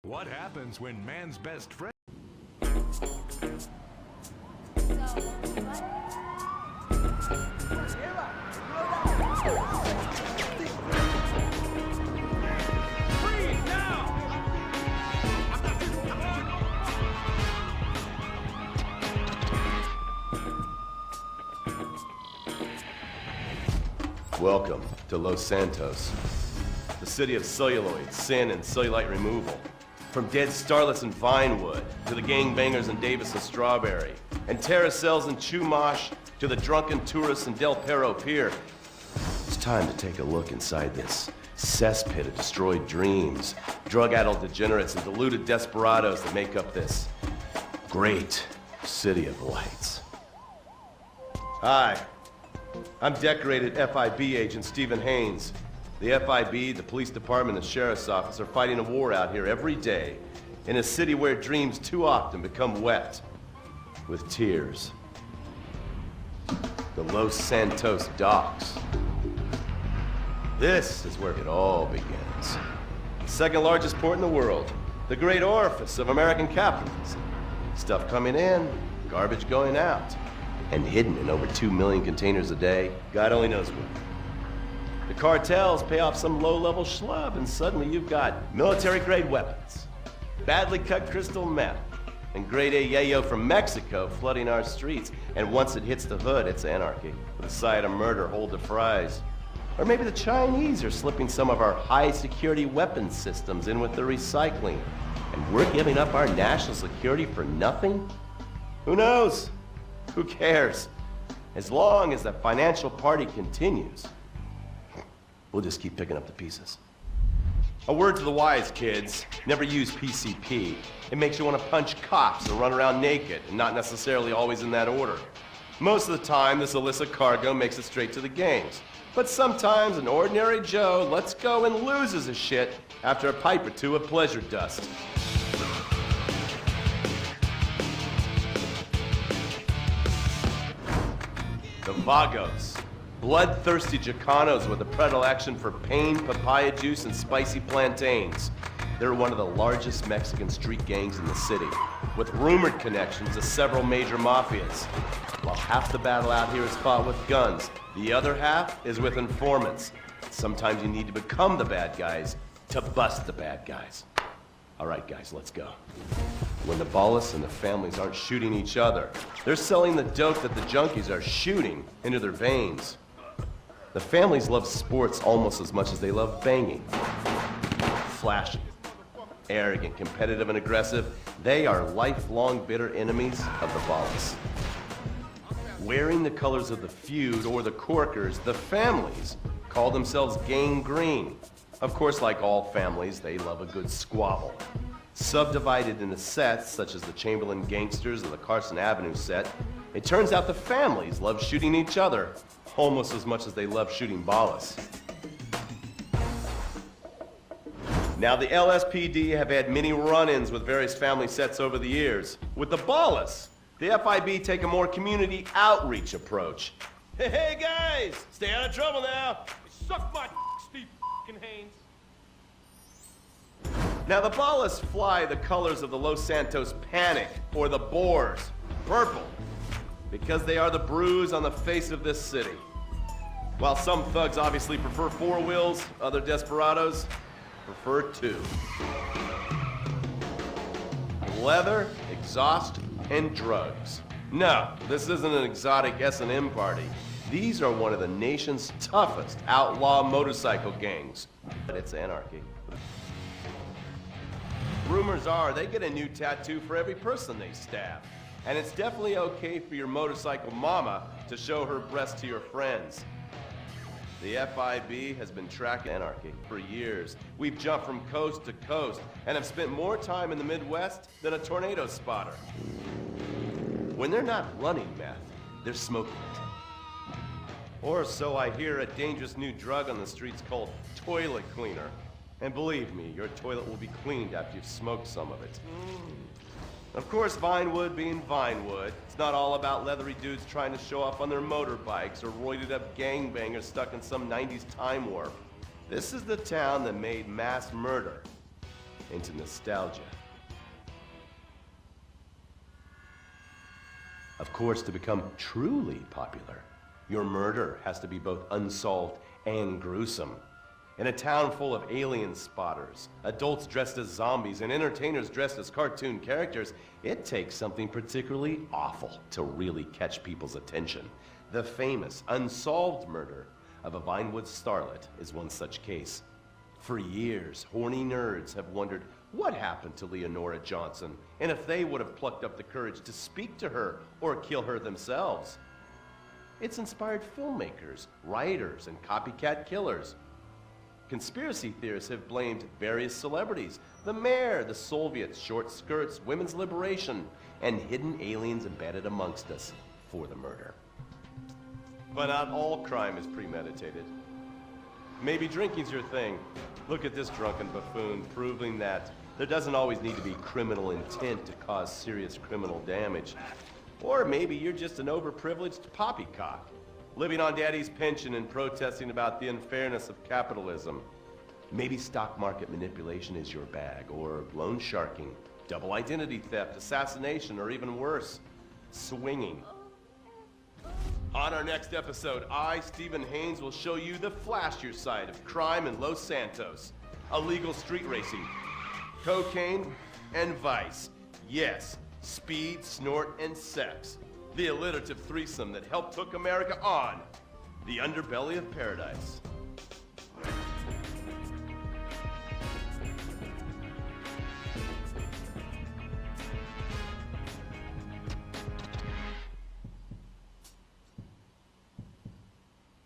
What happens when man's best friend... Freeze now! Welcome to Los Santos, the city of celluloid, sin, and cellulite removal. From dead starlets in Vinewood, to the gangbangers in Davis and Strawberry, and terracels in Chumash, to the drunken tourists in Del Perro Pier. It's time to take a look inside this cesspit of destroyed dreams, drug-addled degenerates, and deluded desperados that make up this great city of lights. Hi, I'm decorated FIB agent Steve Haines. The FIB, the police department, and sheriff's office are fighting a war out here every day in a city where dreams too often become wet with tears. The Los Santos docks. This is where it all begins. The second largest port in the world, the great orifice of American capitalism. Stuff coming in, garbage going out, and hidden in over 2 million containers a day, God only knows what. The cartels pay off some low-level schlub, and suddenly you've got military-grade weapons, badly cut crystal meth, and grade A yayo from Mexico flooding our streets. And once it hits the hood, it's anarchy, with a side of murder hold the fries. Or maybe the Chinese are slipping some of our high-security weapons systems in with the recycling, and we're giving up our national security for nothing? Who knows? Who cares? As long as the financial party continues, we'll just keep picking up the pieces. A word to the wise, kids. Never use PCP. It makes you want to punch cops and run around naked, and not necessarily always in that order. Most of the time, this illicit cargo makes it straight to the gangs. But sometimes an ordinary Joe lets go and loses his shit after a pipe or two of pleasure dust. The Vagos. Bloodthirsty Chicanos with a predilection for pain, papaya juice, and spicy plantains. They're one of the largest Mexican street gangs in the city, with rumored connections to several major mafias. While half the battle out here is fought with guns, the other half is with informants. Sometimes you need to become the bad guys to bust the bad guys. All right, guys, let's go. When the ballas and the families aren't shooting each other, they're selling the dope that the junkies are shooting into their veins. The families love sports almost as much as they love banging. Flashy, arrogant, competitive, and aggressive, they are lifelong bitter enemies of the ballas. Wearing the colors of the feud or the corkers, the families call themselves Gang Green. Of course, like all families, they love a good squabble. Subdivided into sets, such as the Chamberlain Gangsters and the Carson Avenue set, it turns out the families love shooting each other almost as much as they love shooting ballas. Now, the LSPD have had many run-ins with various family sets over the years. With the ballas, the FIB take a more community outreach approach. Hey guys, stay out of trouble now. Suck my Steve Haines. Now, the ballas fly the colors of the Los Santos Panic, or the Boers, purple, because they are the bruise on the face of this city. While some thugs obviously prefer 4 wheels, other desperados prefer 2. Leather, exhaust, and drugs. No, this isn't an exotic S&M party. These are one of the nation's toughest outlaw motorcycle gangs. But it's anarchy. Rumors are they get a new tattoo for every person they stab. And it's definitely okay for your motorcycle mama to show her breast to your friends. The FIB has been tracking anarchy for years. We've jumped from coast to coast and have spent more time in the Midwest than a tornado spotter. When they're not running meth, they're smoking it. Or so I hear, a dangerous new drug on the streets called toilet cleaner. And believe me, your toilet will be cleaned after you've smoked some of it. Of course, Vinewood being Vinewood, it's not all about leathery dudes trying to show off on their motorbikes or roided up gangbangers stuck in some 90s time warp. This is the town that made mass murder into nostalgia. Of course, to become truly popular, your murder has to be both unsolved and gruesome. In a town full of alien spotters, adults dressed as zombies, and entertainers dressed as cartoon characters, it takes something particularly awful to really catch people's attention. The famous, unsolved murder of a Vinewood starlet is one such case. For years, horny nerds have wondered what happened to Leonora Johnson, and if they would have plucked up the courage to speak to her or kill her themselves. It's inspired filmmakers, writers, and copycat killers. Conspiracy theorists have blamed various celebrities, the mayor, the Soviets, short skirts, women's liberation, and hidden aliens embedded amongst us for the murder. But not all crime is premeditated. Maybe drinking's your thing. Look at this drunken buffoon, proving that there doesn't always need to be criminal intent to cause serious criminal damage. Or maybe you're just an overprivileged poppycock, living on daddy's pension and protesting about the unfairness of capitalism. Maybe stock market manipulation is your bag, or loan sharking, double identity theft, assassination, or even worse, swinging. On our next episode, I, Steve Haines, will show you the flashier side of crime in Los Santos. Illegal street racing, cocaine, and vice. Yes, speed, snort, and sex. The alliterative threesome that helped hook America on the Underbelly of Paradise.